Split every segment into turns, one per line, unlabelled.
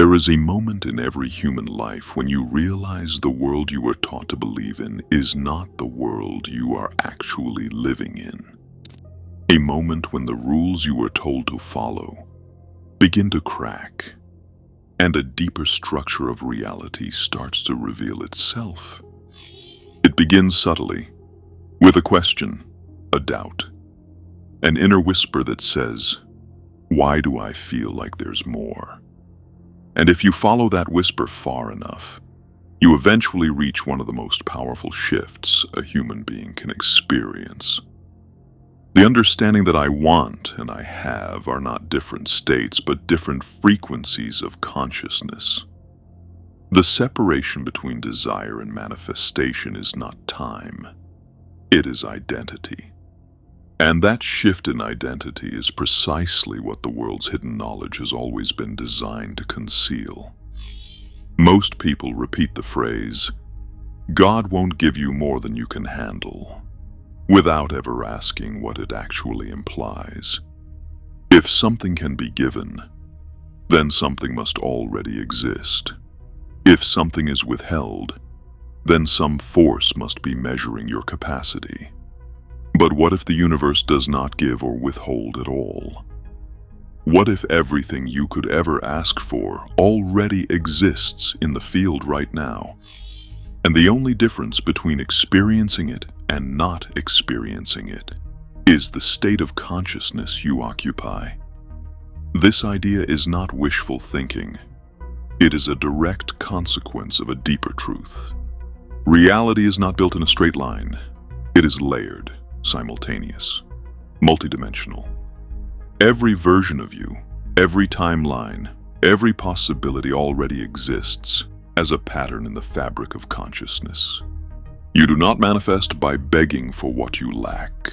There is a moment in every human life when you realize the world you were taught to believe in is not the world you are actually living in. A moment when the rules you were told to follow begin to crack, and a deeper structure of reality starts to reveal itself. It begins subtly, with a question, a doubt, an inner whisper that says, "Why do I feel like there's more?" And if you follow that whisper far enough, you eventually reach one of the most powerful shifts a human being can experience. The understanding that I want and I have are not different states, but different frequencies of consciousness. The separation between desire and manifestation is not time, it is identity. And that shift in identity is precisely what the world's hidden knowledge has always been designed to conceal. Most people repeat the phrase, "God won't give you more than you can handle," without ever asking what it actually implies. If something can be given, then something must already exist. If something is withheld, then some force must be measuring your capacity. But what if the universe does not give or withhold at all? What if everything you could ever ask for already exists in the field right now? And the only difference between experiencing it and not experiencing it is the state of consciousness you occupy. This idea is not wishful thinking. It is a direct consequence of a deeper truth. Reality is not built in a straight line. It is layered, simultaneous, multidimensional. Every version of you, every timeline, every possibility already exists as a pattern in the fabric of consciousness. You do not manifest by begging for what you lack.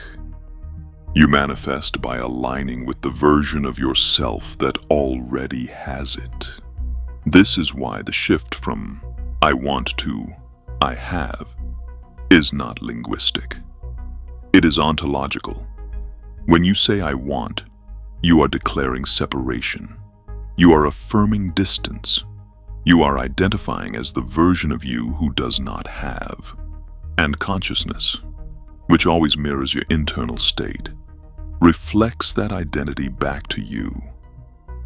You manifest by aligning with the version of yourself that already has it. This is why the shift from "I want" to "I have" is not linguistic. It is ontological. When you say "I want," you are declaring separation. You are affirming distance. You are identifying as the version of you who does not have. And consciousness, which always mirrors your internal state, reflects that identity back to you.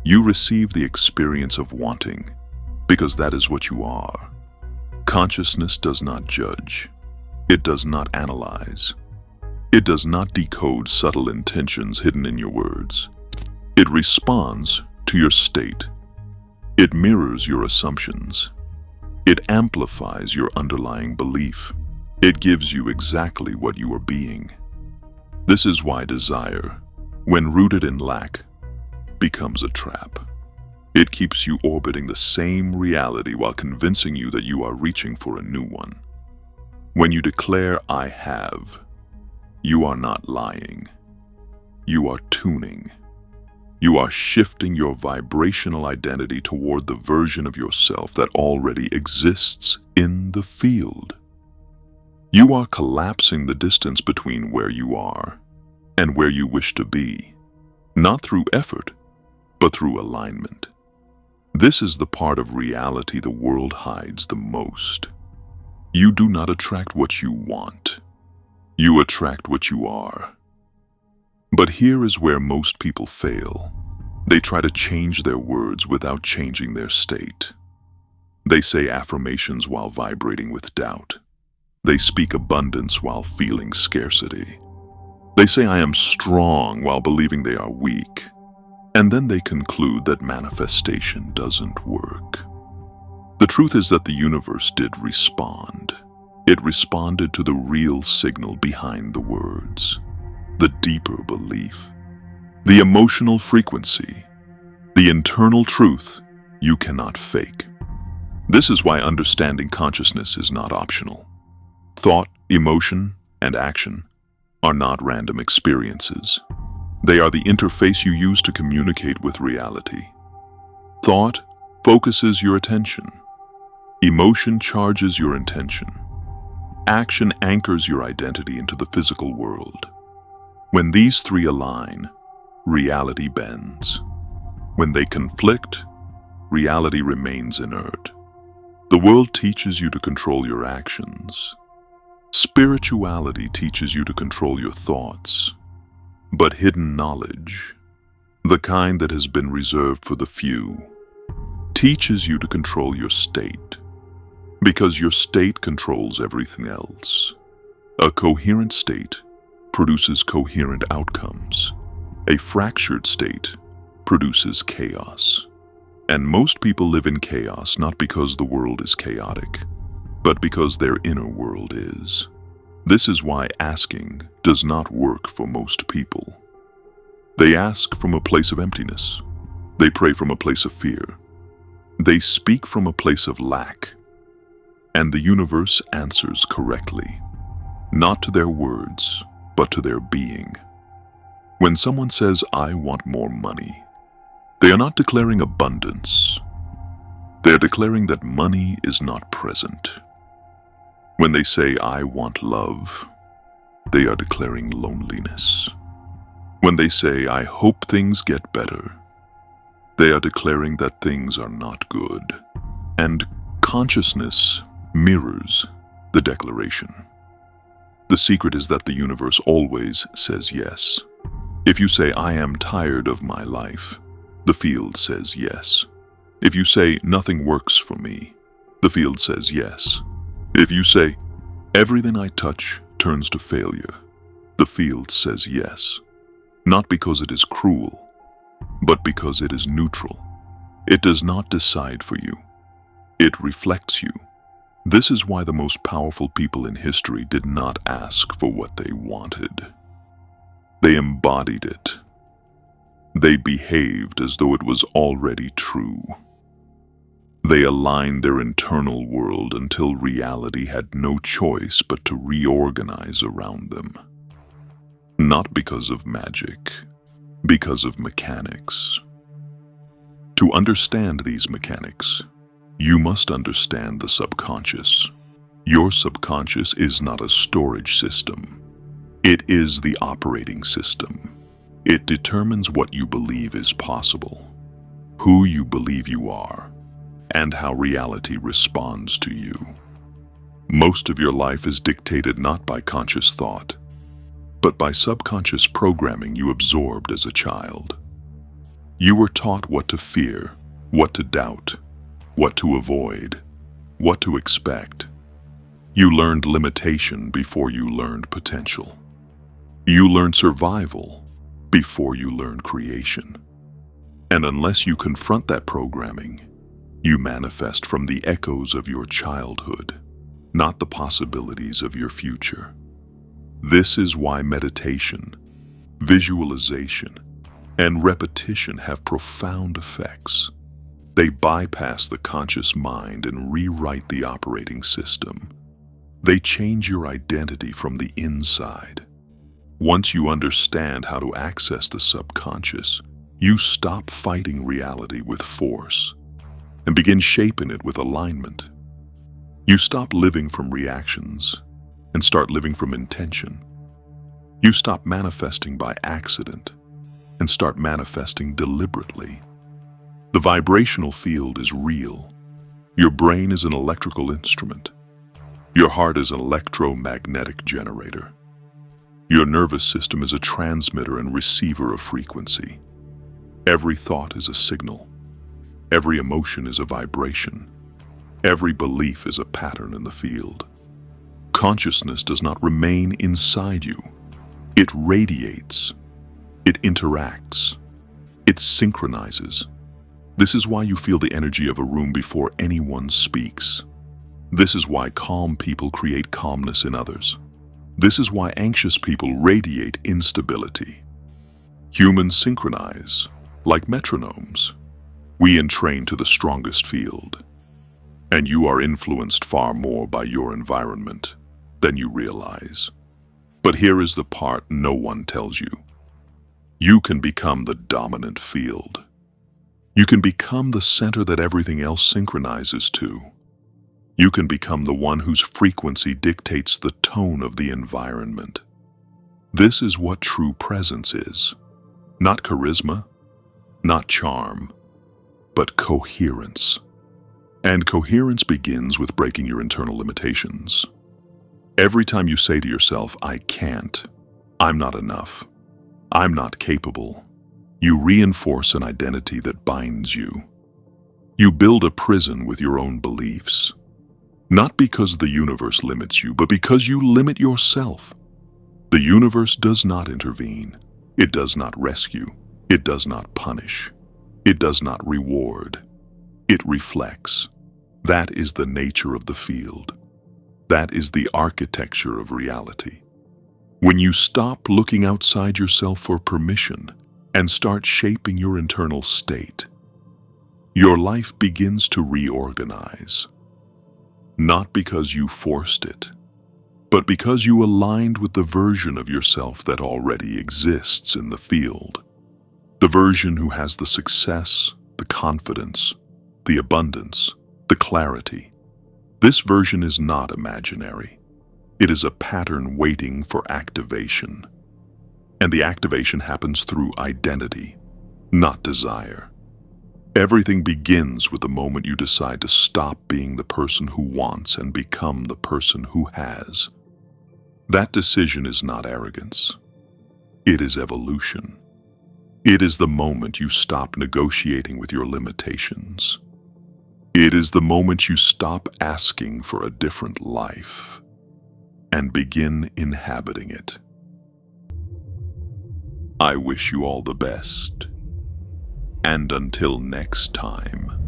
You receive the experience of wanting because that is what you are. Consciousness does not judge. It does not analyze. It does not decode subtle intentions hidden in your words. It responds to your state. It mirrors your assumptions. It amplifies your underlying belief. It gives you exactly what you are being. This is why desire, when rooted in lack, becomes a trap. It keeps you orbiting the same reality while convincing you that you are reaching for a new one. When you declare "I have," you are not lying. You are tuning. You are shifting your vibrational identity toward the version of yourself that already exists in the field. You are collapsing the distance between where you are and where you wish to be, not through effort, but through alignment. This is the part of reality the world hides the most. You do not attract what you want. You attract what you are. But here is where most people fail. They try to change their words without changing their state. They say affirmations while vibrating with doubt. They speak abundance while feeling scarcity. They say "I am strong" while believing they are weak. And then they conclude that manifestation doesn't work. The truth is that the universe did respond. It responded to the real signal behind the words, the deeper belief, the emotional frequency, the internal truth you cannot fake. This is why understanding consciousness is not optional. Thought, emotion, and action are not random experiences. They are the interface you use to communicate with reality. Thought focuses your attention. Emotion charges your intention. Action anchors your identity into the physical world. When these three align, reality bends. When they conflict, reality remains inert. The world teaches you to control your actions. Spirituality teaches you to control your thoughts. But hidden knowledge, the kind that has been reserved for the few, teaches you to control your state, because your state controls everything else. A coherent state produces coherent outcomes. A fractured state produces chaos. And most people live in chaos not because the world is chaotic, but because their inner world is. This is why asking does not work for most people. They ask from a place of emptiness. They pray from a place of fear. They speak from a place of lack. And the universe answers correctly, not to their words, but to their being. When someone says, "I want more money," they are not declaring abundance. They are declaring that money is not present. When they say, "I want love," they are declaring loneliness. When they say, "I hope things get better," they are declaring that things are not good. And consciousness mirrors the declaration. The secret is that the universe always says yes. If you say, "I am tired of my life," the field says yes. If you say, "Nothing works for me," the field says yes. If you say, "Everything I touch turns to failure," the field says yes. Not because it is cruel, but because it is neutral. It does not decide for you. It reflects you. This is why the most powerful people in history did not ask for what they wanted. They embodied it. They behaved as though it was already true. They aligned their internal world until reality had no choice but to reorganize around them. Not because of magic, because of mechanics. To understand these mechanics, you must understand the subconscious. Your subconscious is not a storage system. It is the operating system. It determines what you believe is possible, who you believe you are, and how reality responds to you. Most of your life is dictated not by conscious thought, but by subconscious programming you absorbed as a child. You were taught what to fear, what to doubt, what to avoid, what to expect. You learned limitation before you learned potential. You learned survival before you learn creation. And unless you confront that programming, you manifest from the echoes of your childhood, not the possibilities of your future. This is why meditation, visualization, and repetition have profound effects. They bypass the conscious mind and rewrite the operating system. They change your identity from the inside. Once you understand how to access the subconscious, you stop fighting reality with force and begin shaping it with alignment. You stop living from reactions and start living from intention. You stop manifesting by accident and start manifesting deliberately. The vibrational field is real. Your brain is an electrical instrument. Your heart is an electromagnetic generator. Your nervous system is a transmitter and receiver of frequency. Every thought is a signal. Every emotion is a vibration. Every belief is a pattern in the field. Consciousness does not remain inside you. It radiates. It interacts. It synchronizes. This is why you feel the energy of a room before anyone speaks. This is why calm people create calmness in others. This is why anxious people radiate instability. Humans synchronize, like metronomes. We entrain to the strongest field. And you are influenced far more by your environment than you realize. But here is the part no one tells you. You can become the dominant field. You can become the center that everything else synchronizes to. You can become the one whose frequency dictates the tone of the environment. This is what true presence is. Not charisma, not charm, but coherence. And coherence begins with breaking your internal limitations. Every time you say to yourself, I can't, I'm not enough, I'm not capable, you reinforce an identity that binds you. You build a prison with your own beliefs. Not because the universe limits you, but because you limit yourself. The universe does not intervene. It does not rescue. It does not punish. It does not reward. It reflects. That is the nature of the field. That is the architecture of reality. When you stop looking outside yourself for permission and start shaping your internal state, your life begins to reorganize. Not because you forced it, but because you aligned with the version of yourself that already exists in the field. The version who has the success, the confidence, the abundance, the clarity. This version is not imaginary. It is a pattern waiting for activation. And the activation happens through identity, not desire. Everything begins with the moment you decide to stop being the person who wants and become the person who has. That decision is not arrogance. It is evolution. It is the moment you stop negotiating with your limitations. It is the moment you stop asking for a different life and begin inhabiting it. I wish you all the best. And until next time.